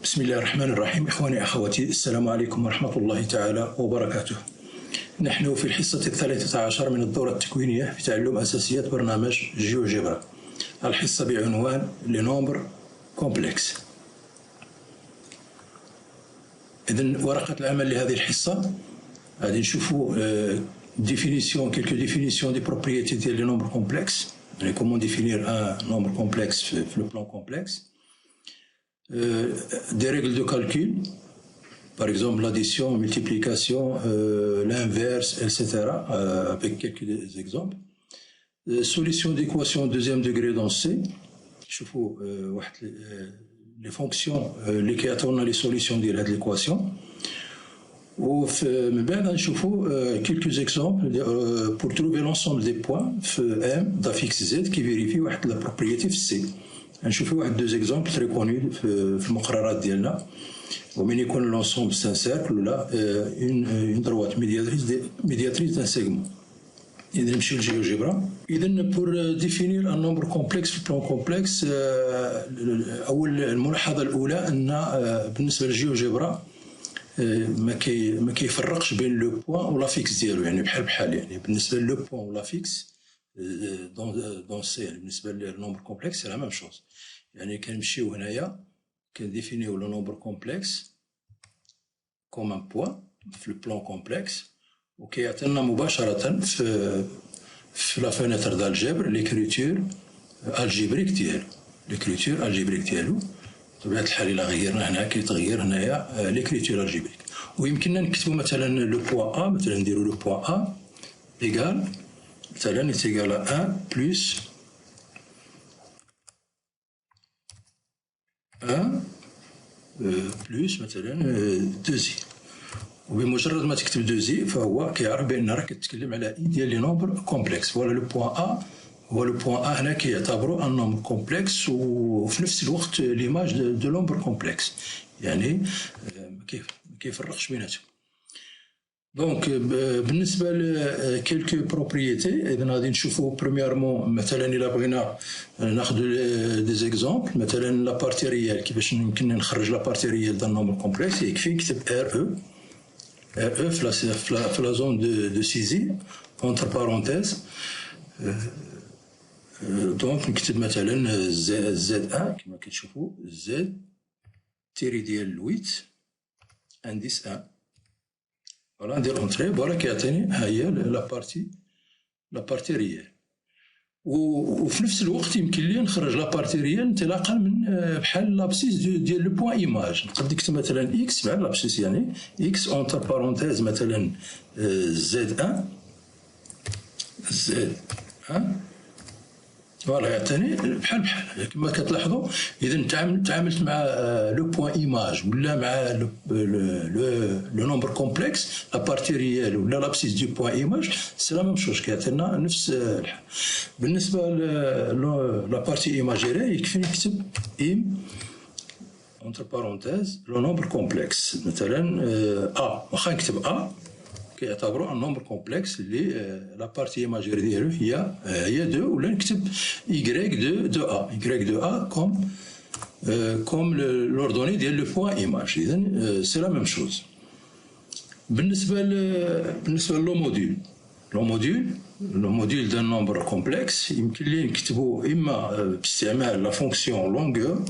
بسم الله الرحمن الرحيم. إخواني أخواتي، السلام عليكم ورحمة الله تعالى وبركاته. نحن في الحصة 13 من الدورة التكوينية في تعلم أساسيات برنامج جيوجبرا، الحصة بعنوان لي نومبر كومبلكس. إذن ورقة العمل لهذه الحصة غادي نشوفوا quelques définitions des propriétés ديال لي نومبر كومبلكس، يعني comment définir un nombre complexe في le plan complexe. Des règles de calcul, par exemple l'addition, multiplication, l'inverse, etc. Avec quelques exemples. Solution d'équation deuxième degré dans C. نشوفوا les fonctions اللي كيعطيونا les solutions ديال هاد l'équation. ومن بعد نشوفوا quelques exemples pour trouver l'ensemble des points في M d'affixe Z qui vérifie واحد la propriété في C. نشوفوا واحد deux exemples très connus في المقررات ديالنا. ومن يكون l'ensemble c'est un cercle ولا une droite médiatrice d'un segment. إذا نمشيو للجيوجبرا. إذا pour définir un nombre complexe في البلان كومبلكس، أول الملاحظة الأولى أن بالنسبة للجيوجبرا ما كيفرقش بين لو بوان ولا فيكس ديالو، يعني بحال يعني بالنسبة لو بوان ولا فيكس دون سي، يعني بالنسبة للنومبر كومبلكس سي لا ميم شوز. يعني كنمشيو هنايا كنديفينيو لو نومبر كومبلكس كوم ان بوان في البلان كومبلكس، وكيعطينا مباشرة في لا فينيتر دالجبر ليكريتور الجبريك ديالو. بطبيعة الحال إلا غيرنا هنا كيتغير هنايا ليكريتور الجبريك. ويمكننا نكتبو مثلا لو بوان أ، مثلا نديرو لو بوان أ إيكال مثلا يتيكال 1 بلس 1 بلس مثلا 2 زي. وبمجرد ما تكتب 2 زي فهو كيعرف بأن راك كتكلم على إي ديال لي نومبر كومبلكس. فوالا لو بوان أ هو لو بوان أ هنا كيعتبرو ان نومبر كومبلكس، وفي نفس الوقت ليماج دو نومبر كومبلكس، يعني ما كيفرقش بيناتهم. دونك بالنسبة ل quelques propriétés، إذا غادي نشوفو بريميرمون مثلا إلا بغينا ناخدو دي زيكزومبل، مثلا لا بارتي ريال كيفاش يمكن نخرج لا بارتي ريال دان نومبر كومبلكس. يكفي نكتب ار او في لا زون دو سيزي اونتر بارونتيز. دونك نكتب مثلا زد ان كما كتشوفو زد تيري ديال 8 انديس ان. فوالا ندير اونتري، فوالا كيعطيني ها هي لا بارتي ريال. وفي نفس الوقت يمكن لي نخرج لا بارتي ريال انطلاقا من بحال لابسيس ديال لو بوان ايماج. نقدر نكتب مثلا اكس مع لابسيس، يعني اكس اونتر بارونتيز مثلا زد ان فوالا يعطيني بحال كما كتلاحظوا. إذا تعاملت مع لو بوان ايماج ولا مع لو نومبر كومبلكس، لا بارتي ريال ولا لابسيس دو بوان ايماج سي لا ميم شوز، كيعطينا نفس الحال. بالنسبة لا بارتي ايماجيري يكفي نكتب ام اونتر بارونتيز لو نومبر كومبلكس مثلا ا. واخا نكتب ا كيعتبروا ان نومبر كومبلكس اللي لا بارتي ايماجيري ديالو هي 2، ولا نكتب دو ا كوم لوردوني ديال لو بوان ايماج. اذا سي لا ميم شوز. بالنسبه لو موديول دان نومبر كومبلكس يمكن لي نكتبو اما باستعمال لا فونكسيون لونغور.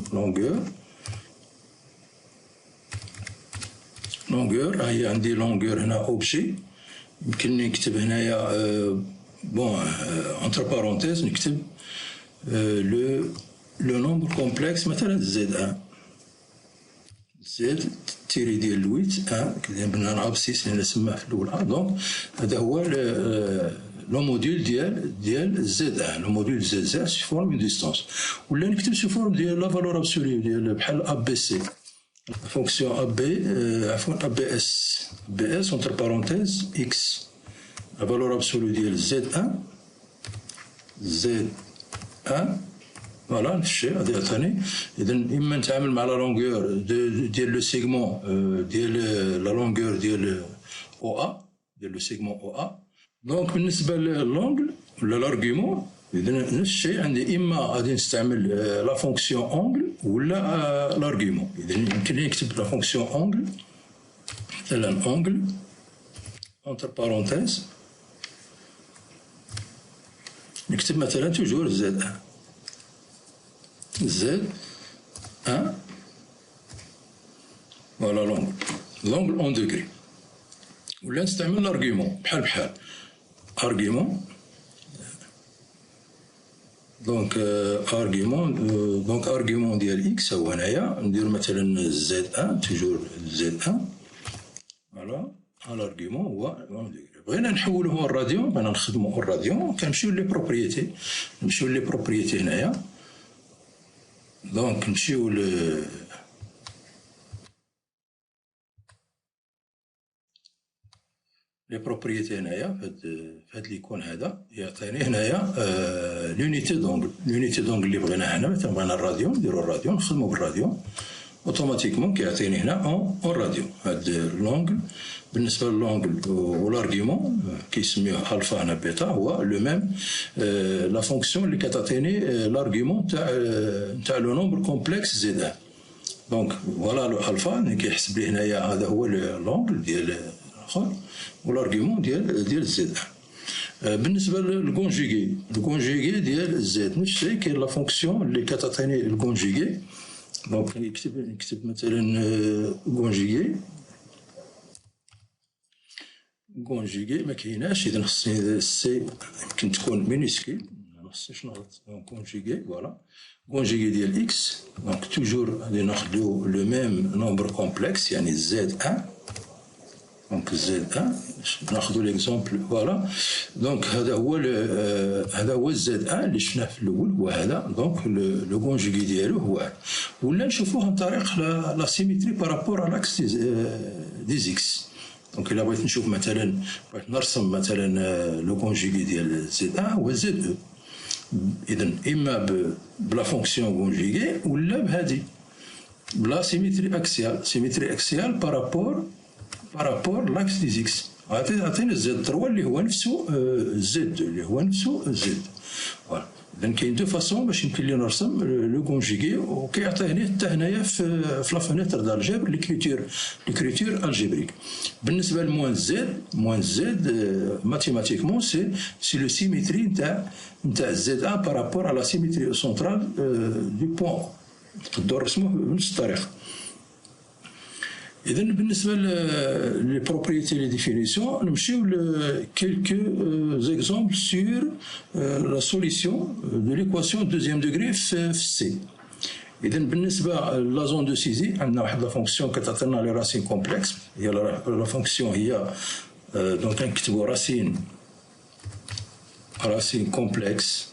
هي عندي لونغور هنا اوبجي، يمكنني نكتب هنايا بون انتر بارونتيز نكتب لو نومبر كومبلكس مثلا زد ان زد تيري ديال 8 كذا بناء ابسيس اللي سماه في الاول. دونك هذا هو لو موديول ديال زد ان، لو موديول زد سي فورم ديستانس، ولا نكتب سي فورم ديال لا فالور ابسولي ديال بحال ا بي سي. فونكسيون ا بي اس entre parenthèses x la valeur absolue ديال z1 فوالا نفس الشيء غادي يعطيني. اذا اما نتعامل مع لا لونغور ديال لو سيغمون ديال لا لونغور ديال او ا ديال لو سيغمون او ا. دونك بالنسبه للونغل ولا لارغيومون إذا نفس الشيء عندي إما غادي نستعمل لا فونكسيون أونغل ولا لارغيومون. إذا يمكن لي نكتب لا فونكسيون أونغل، مثلا أونغل أونتر بارونتيز نكتب مثلا توجور زد أن، زد أن فوالا لونغل أون دوغري، ولا نستعمل لارغيومون بحال بحال أرغيومون. دونك ارغيومون ديال اكس هو هنايا ندير مثلا زد ان، توجور زد ان فوالا. الارغيومون هو بغينا نحولوه الراديون، بغينا نخدمو الراديون، كنمشيو لي بروبريتي، هنايا. دونك نمشيو لي بروبريتي هنايا في هاد ليكون هذا يعطيني هنايا لونيتي دونغل اللي بغيناها هنا. مثلا بغينا الراديون، نديرو الراديون، نخدمو بالراديون اوتوماتيكمون كيعطيني هنا اون راديون. هاد لونغل بالنسبه للونغل والارغيومون كيسميوه الفا هنا بيتا، هو لو ميم لا فونكسيون اللي كتعطيني لارغيومون تاع لو نومبر كومبلكس زد ان. دونك فوالا لو الفا اللي كيحسب لي هنايا هذا هو لونغل ديال الاخر والارغيومون ديال زد ان. بالنسبه للكونجيغي ديال زد نفس الشيء، كاين لا فونكسيون اللي كتعطيني الكونجيغي. دونك نكتب مثلا كونجيغي ما كايناش، اذا خصني السي يمكن تكون مينيسكيل، ما خصنيش نغلط. كونجيغي فوالا كونجيغي ديال اكس. دونك توجور غادي ناخدو لو ميم نومبر كومبلكس يعني زد ان. دونك زد ان ناخدو ليكزومبل فوالا. دونك هذا هو الزد ان اللي شفناه في الاول هو هذا. دونك لو كونجيغي ديالو هو هذا. ولا نشوفوه عن طريق لا سيميتري بارابور على لاكس دي زيكس. دونك الا بغيت نشوف مثلا، بغيت نرسم مثلا لو كونجيغي ديال زد ان هو زد او. اذا اما بلا فونكسيون كونجيغي ولا بهادي بلا سيميتري اكسيال بارابور لاكس دي زيكس. عطينا زد 3 اللي هو نفسه زد زد فوالا. اذا كاين دو فاسون باش يمكن لي نرسم لو كونجيغي، وكيعطيني حتى هنايا في لا فونيتر دالجبر ليكريتور الجبريك. بالنسبه لموان زد ماتيماتيكمون سي لو سيميتري نتاع زد ان بارابور على سيميتري سونترال دو بوان. نقدروا نرسموه بنفس الطريقه. إذا بالنسبة لي بروبريتي لي ديفينيسيون نمشيو لكيلكو زيكزومبل سور لا سوليسيون دو ليكواسيون دوزيام دوغري في سي. إذا بالنسبة لا زون دو سيزي عندنا واحد لا فونكسيون كتعطينا لي راسين كومبلكس. هي لا فونكسيون هي دونك نكتبو راسين كومبلكس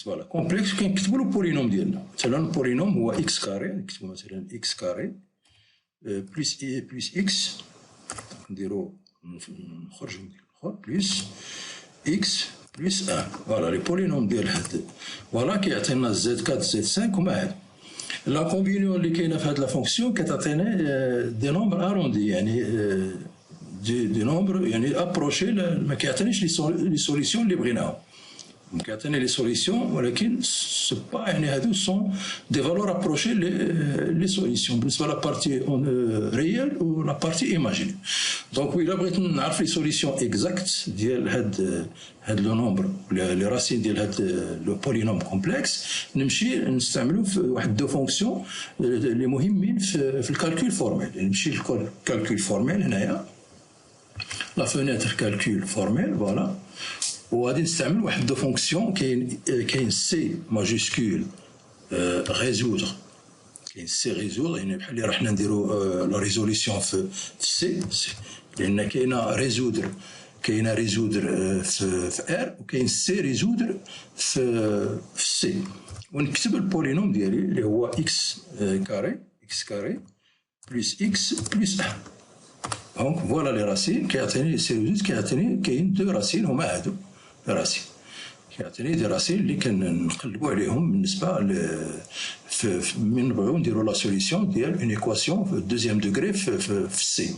فوالا كومبلكس. كنكتبوا له بولينوم ديالنا. مثلا البولينوم هو اكس كاري، نكتبوا مثلا اكس كاري بلس اي بلس اكس، نديرو نخرجوا من الاخر بلس اكس بلس ان. فوالا لي بولينوم ديال هاد فوالا كيعطينا زد 4 زد 5 هما هاد. لا كومبينيون اللي كاينه في هاد لا فونكسيون كتعطينا دي نومبر اروندي، يعني دي نومبر يعني ابروشي، ما كيعطينيش لي سوليسيون اللي بغيناهم. كيعطيني لي سوليسيون ولكن سو با يعني هادو سون دي فالور ابروشي لي سوليسيون بالنسبه لا بارتي ريال و لا بارتي ايماجيني. دونك الا بغيت نعرف لي سوليسيون اكزاكت ديال هاد لو نومبر لي راسين ديال هاد لو بولينوم كومبلكس، نمشي نستعملو في واحد دو فونكسيون اللي مهمين في الكالكول فورميل. نمشي للكالكول فورميل هنايا، لا فونيتر كالكول فورميل فوالا. وغادي نستعمل واحد دو فونكسيون كاين سي ماجيسكول ريزودر، كاين سي ريزودر يعني بحال اللي راحنا نديرو لا ريزوليسيون في سي، لان كاينه ريزودر في ار، وكاين سي ريزودر في سي. ونكتب البولينوم ديالي اللي هو اكس كاري بلس اكس بلس 1. دونك فوالا لي راسين كيعطيني سي ريزودر، كيعطيني كاين دو راسين هما هادو راسين، كيعطيني دي راسين اللي كنقلبوا عليهم بالنسبه في من نبغيو نديرو لا سوليسيون ديال اون ايكواسيون في دوزيام دوغري في سي.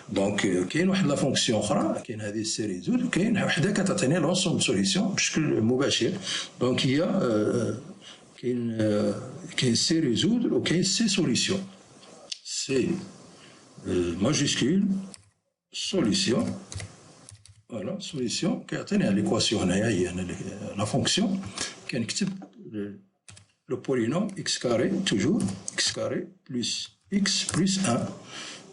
دونك كاين واحد لا فونكسيون اخرى، كاين هذه سي ريزود، وكاين وحده كتعطيني لونسومبل سوليسيون بشكل مباشر. دونك هي كاين سي ريزود وكاين سي سوليسيون. سي ماجيسكول سوليسيون، فوالا سوليسيون كيعطيني ليكواسيون هنايا هي لا فونكسيون. كنكتب le polynôme x carré toujours x carré plus x plus 1.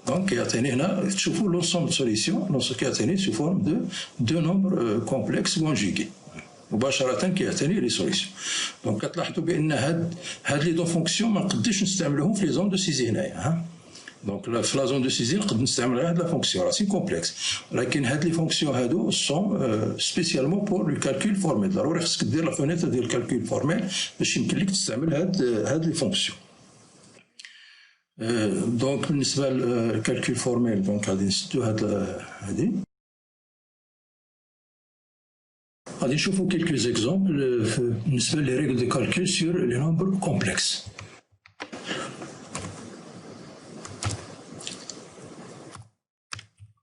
Donc كيعطيني هنا تشوفوا l'ensemble de solutions كيعطيني sous forme de deux nombres complexes conjugués مباشرة كيعطيني لي سوليسيون. دونك كتلاحظوا بأن هاد لي دو فونكسيون ما نقدرش نستعملهم في لي زون دو سيزي هنايا. دونك في لا زون دو سيزي نقدر نستعمل غير هاد لا فونكسيون راه سي كومبلكس، ولكن هاد لي فونكسيون هادو سون سبيسيالمون بور لو كالكول فورميل. ضروري خصك دير لا فونيتر ديال الكالكول فورميل باش يمكن لك تستعمل هاد لي فونكسيون. دونك بالنسبه للكالكول فورميل دونك غادي نسدو هادي، غادي نشوفو كيلكو زيكزومبل بالنسبه لي ريغل دو كالكول سور لي نومبر كومبلكس.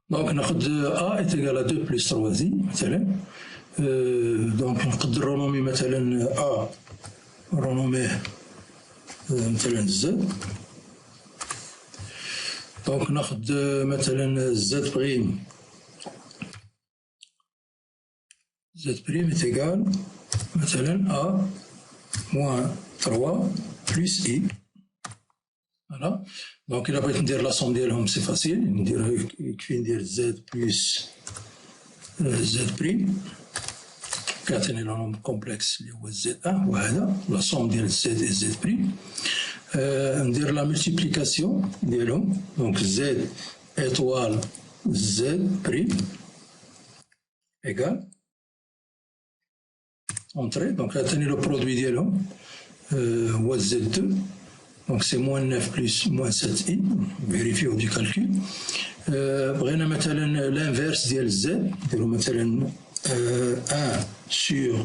دونك ناخد A est égal à 2 plus 3i مثلا. دونك نقدر رونومي مثلا A رونوميه مثلا Z. دونك ناخد مثلا Z بريم est égal مثلا A moins 3 plus I. Voilà. Donc, il a besoin de dire la somme d'elles, c'est facile. Il ندير Z plus Z prime. كيعطيني le nombre complexe اللي هو Z1 وهذا la somme ديال Z et Z prime. ندير la multiplication ديالهم. Donc Z étoile Z prime égal entrée. Donc, كيعطيني le produit ديالهم هو Z2. Donc c'est moins 9 plus moins 7i, vérifier du calcul. بغينا مثلا l'inverse ديال Z، نديرو مثلا 1 sur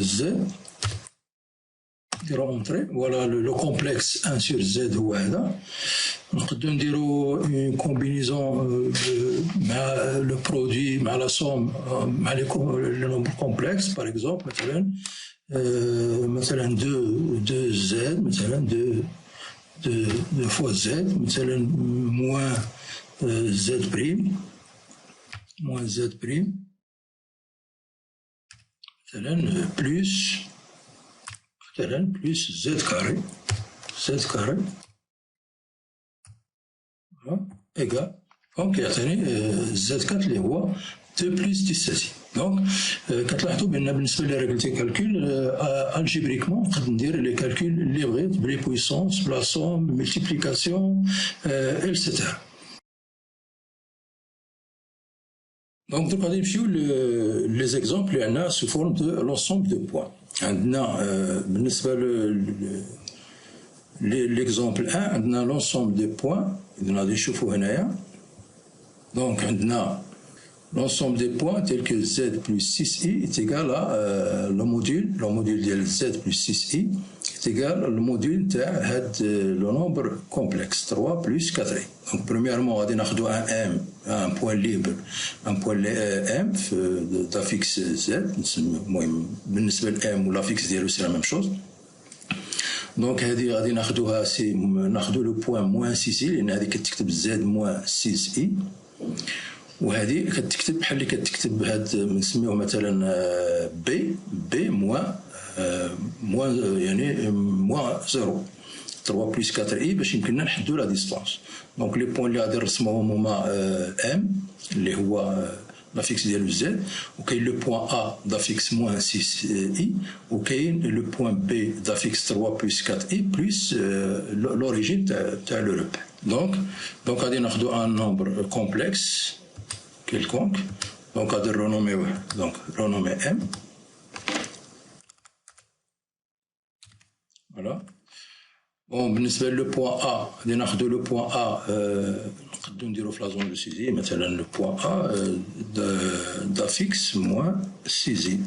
Z، نديرو entrée. Voilà le complexe 1 sur Z هو هذا. نقدروا نديرو une combinaison مع le produit مع la somme مع le nombre complexe par exemple مثلا مثلا 2Z مثلا 2 fois Z مثلا moins Z prime مثلا plus Z carré égal. دونك يعطيني Z4 اللي هو 2 plus 17. دونك كتلاحظوا بان بالنسبه لي ريغل دي كالكول الجبريكمون نقدر ندير لي كالكول اللي بغيت بلي بويسونس بلا سوم ملتيبليكاسيون ايتترا. دونك دوك غادي نمشيو لي زيكزومبل اللي عندنا سو فورم دو لونسومبل دو بوان. عندنا بالنسبه ليكزومبل 1 عندنا لونسومبل دو بوان اللي غادي نشوفو هنايا. دونك عندنا l'ensemble des points tels que Z plus 6i est égal à le module de Z plus 6i est égal au module de le nombre complexe 3 plus 4i. Donc premièrement, on va avoir un point libre, un point M d'affixe Z. بالنسبة M ou l'affixe ديالو c'est la même chose. Donc هذه غادي ناخذوها ناخذوا le point moins 6i لأن هذه كتكتب Z moins 6i. وهذه كتكتب بحال اللي كتكتب هاد بنسميوه مثلا بي موان يعني موان 0 3 بلس 4 اي باش يمكننا نحدو لا ديستونس. دونك لي بوين اللي غادي نرسموهم هما ام اللي هو لافيكس ديالو زد، وكاين لو بوين ا دافيكس موان 6 اي، وكاين لو بوين بي دافيكس 3 بلس 4 اي بلس لوريجين تاع لو ربح. دونك غادي ناخدو ان نومبر كومبلكس quelconque. Donc à renommer M. Voilà. Bon, بالنسبة le point A, غادي ناخدو le point A نقدرو نديرو في لا زون دو سيزي مثلا le point A d'affixe moins 6i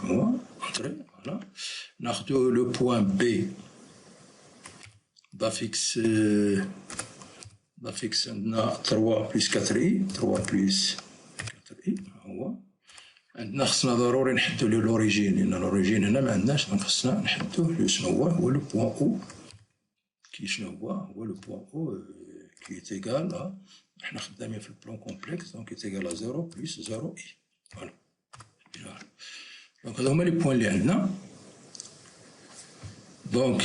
moins voilà. Nous le point B d'affixe 3 plus 4i 3 plus 4i هو عندنا خصنا ضروري نحدو لوريجين لان لوريجين هنا ما عندناش دونك خصنا نحدوه شنو هو لو بوان او كي شنو هو لو بوان او كي ايتيغال احنا خدامين في البلان كومبلكس دونك ايتيغال 0 بلس 0 اي فوالا دونك هادو هما لي بوان اللي عندنا donc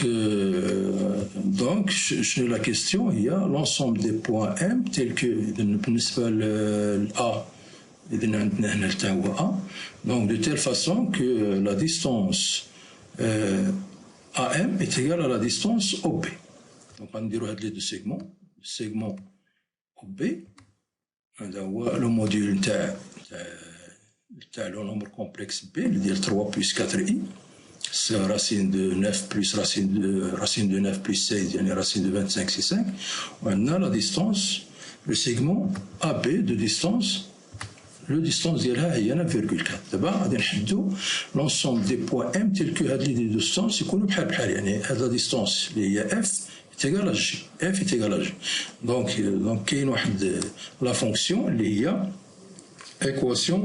la question il y a l'ensemble des points M tels que بالنسبة ل A إذن عندنا هنا حتى هو A donc de telle façon que la distance AM est égale à la distance OB donc غنديرو هاد لي دو سيغمون السيغمون OB هذا هو لو موديل نتاع لو نومبر كومبلكس B اللي ديال 3 بلس 4 I c'est racine de 9 plus racine de 9 plus 16 يعني racine de 25 c'est 5 on a la distance le segment AB de distance le distance ديالها هي 9,4 دابا غادي نحدو l'ensemble des points M tels que هاد لي ديستونس يكونوا بحال يعني هاد لا ديستونس اللي هي F est égale à G F est égale à G donc كاين واحد لا فونكسيون اللي هي équation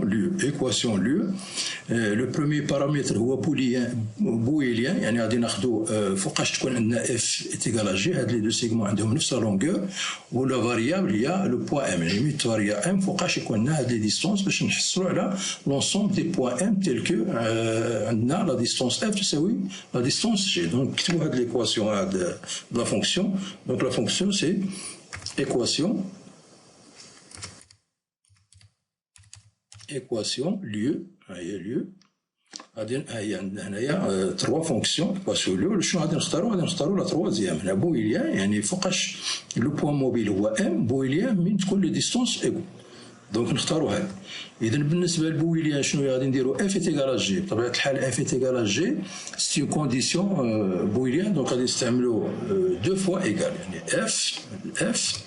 lieu le premier paramètre هو بويليان يعني غادي ناخذوا فوقاش تكون عندنا f est égal à g هاد لي دو سيغمون عندهم نفس لا لونغور ولا فاريابل هي لو بوان ام يعني ميت فاريا ام فوقاش يكون عندنا هاد لي ديستونس باش نحصلوا على لونسومبل دي بوان ام تيل كو عندنا لا ديستونس f تساوي لا ديستونس g دونك كتبوا هاد ليكواسيون هاد لا فونكسيون دونك لا فونكسيون سي équation lieu غادي عندنا هنايا 3 فونكسيون ايكواسيون lieu شنو غادي نختاروا لا تروازيام هنا بويليان يعني فوقاش لو بوان موبيل هو ام بويليان من تكون لي ديستونس ايكو دونك نختاروا هذا اذا بالنسبه لبويليان شنو غادي نديروا اف ايتيغال جي بطبيعه الحال اف ايتيغال جي سي اون كونديسيون بويليان دونك غادي نستعملوا دو فوا ايغال يعني اف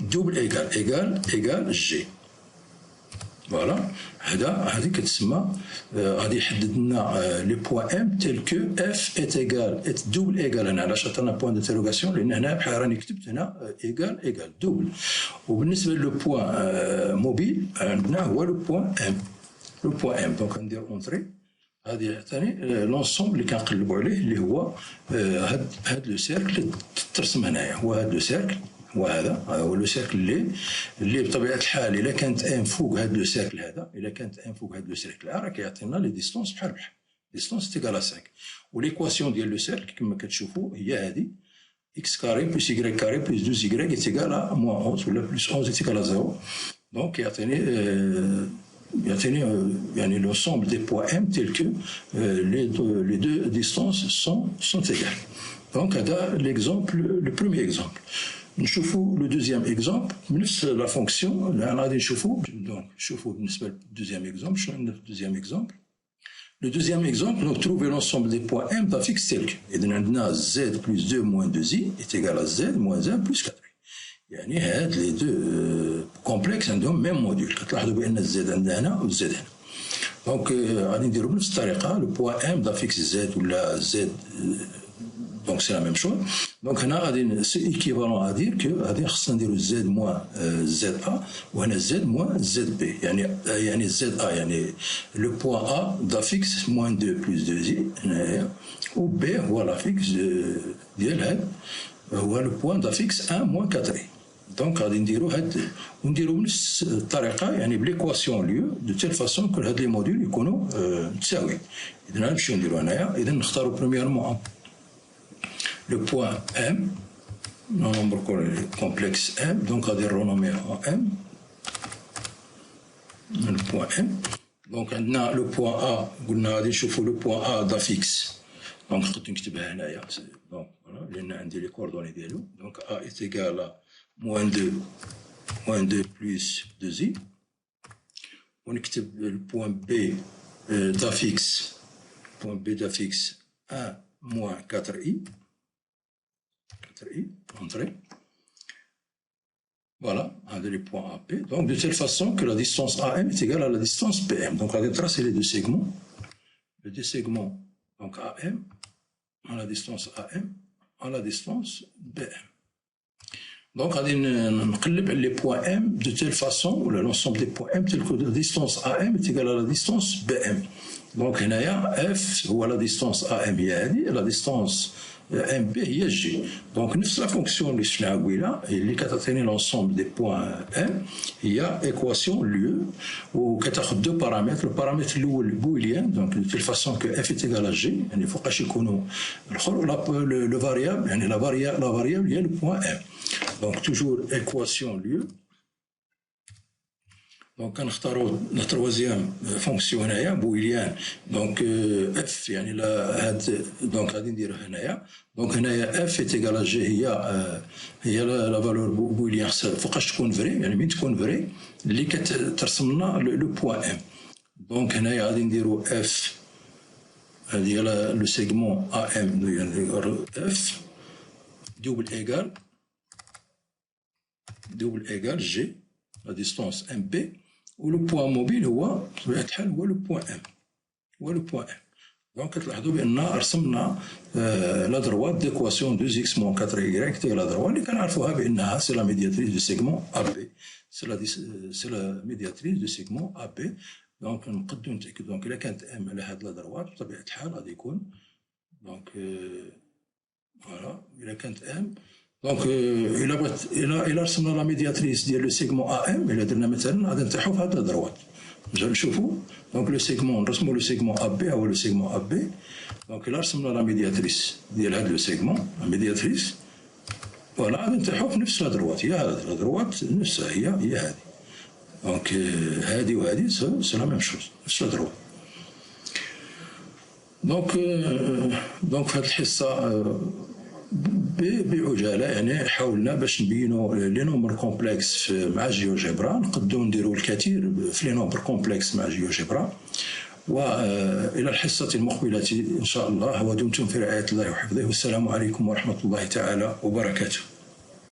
دوبل ايغال جي فوالا هذه كتسمى غادي يحدد لنا لي بوان ام تيل كو اف ات ايغال ات دوبل ايغال هنا علاش عطانا بوان دانتيروغاسيون لان هنا بحال راني كتبت هنا ايغال دوبل وبالنسبه لو بوان موبيل عندنا هو لو بوان ام دونك ندير اونطري غادي يعطيني لونسومبل اللي كنقلبوا عليه اللي هو هاد لو سيركل ترسم هنايا هو هاد لو سيركل وهذا هو لو سيركل اللي بطبيعه الحال الا كانت ان فوق هذا لو سيركل هذا الا كانت ان فوق هذا لو سيركل راه كيعطينا لي ديستونس بحال ديستونس تيغال 5 وليكواسيون ديال لو سيركل كما كتشوفوا هي هذه اكس كاري بلس y كاري بلس 2 y تيغال ا موان 11 ولا بلس 11 تيغال 0 دونك يعطيني يعني l'ensemble des points M tels que les deux distances sont égales. Donc, l'exemple, le premier exemple. نشوفوا لو دوزيام اكزومبل بنفس لا فونكسيون اللي غادي نشوفوا دونك نشوفوا بالنسبه للدوزيام اكزومبل شنو عندنا في الدوزيام اكزومبل لو دوزيام اكزومبل دونك تروفي لونسومبل دي بوان ام دافيكس تيلك اذا عندنا زد بلس 2 موان 2 زي ايتيغال زد موان 1 بلس 4 يعني هاد لي دو كومبلكس عندهم ميم موديول كتلاحظوا بان الزد عندنا هنا والزد هنا دونك غادي نديروا بنفس الطريقه لو بوان ام دافيكس زد ولا زد donc c'est la même chose. Donc c'est équivalent à dire que خصنا نديرو z moins za وهنا z moins zb يعني za يعني le point a d'affixe moins 2 plus 2i هنايا و b هو l'affixe ديال هاد هو le point d'affixe 1 moins 4i دونك غادي نديرو ونديرو بنفس الطريقه يعني بليكواسيون ليو دو تيل فاسون كل هاد لي موديول يكونوا متساويين اذا نمشيو نديرو هنايا اذا نختارو بريميرمون le point M, le nombre complexe M, donc on va renommer en M, le point M. Donc on a le point A, on a le point A d'affixe. Donc donc voilà, on a les coordonnées de l'eau. Donc A est égal à moins 2 plus 2i. On a le point B d'affixe, point B d'affixe 1 moins 4i. Entrée. Voilà, un des points AP. Donc, de telle façon que la distance AM est égale à la distance PM. Donc, on va tracer les deux segments. deux segments, donc AM, à la distance AM, à la distance BM. Donc, on va les points M de telle façon, l'ensemble des points M, tel que la distance AM est égale à la distance BM. Donc, F ou à la distance AM, et la distance MB, il y a G. Donc, la fonction de اللي كتعطيني l'ensemble des points M, il y a équation lieu, où كتاخذ deux paramètres. Le paramètre الأول booléen, donc de telle façon que F est égal à G, يعني فوقاش يكونوا le variable, يعني la variable il y a le point M. Donc, toujours équation lieu. Donc, on a la troisième fonction booléenne. Donc, f, donc, donc, f est égal à g. Il y a la valeur booléenne. Il faut que je sois vrai. Il y a vrai. Le point m. Donc, on a f. Il y a le segment am. F double égal g, la distance mp. Ou le point mobile هو le point M. Donc, nous avons la droite d'équation 2x moins 4y égale à la droite. C'est la médiatrice du segment AB. C'est la médiatrice du segment AB. Donc, nous avons dit que il كانت M على la droite, بطبيعة الحال غادي يكون. Donc, voilà, il كانت M. Donc, il a رسمنا la médiatrice ديال le segment AM, il a درنا مثلا غادي نطيحو في هاد الدروات. نجيو نشوفو. Donc, le segment, نرسمو le segment AB أو le segment AB. Donc, il a رسمنا la médiatrice ديال هاد le segment, la médiatrice. Voilà, غادي نطيحو في نفس الدروات. هي هاد الدروات نفسها هي هادي. Donc, هادي وهادي c'est la même chose, نفس الدروات. Donc, في هاد الحصة بعجاله يعني حاولنا باش نبينوا لي نومبر كومبلكس مع الجيوجبرا، نقدروا نديروا الكثير في لي نومبر كومبلكس مع الجيوجبرا. والى الحصه المقبله ان شاء الله، ودمتم في رعايه الله وحفظه، والسلام عليكم ورحمه الله تعالى وبركاته.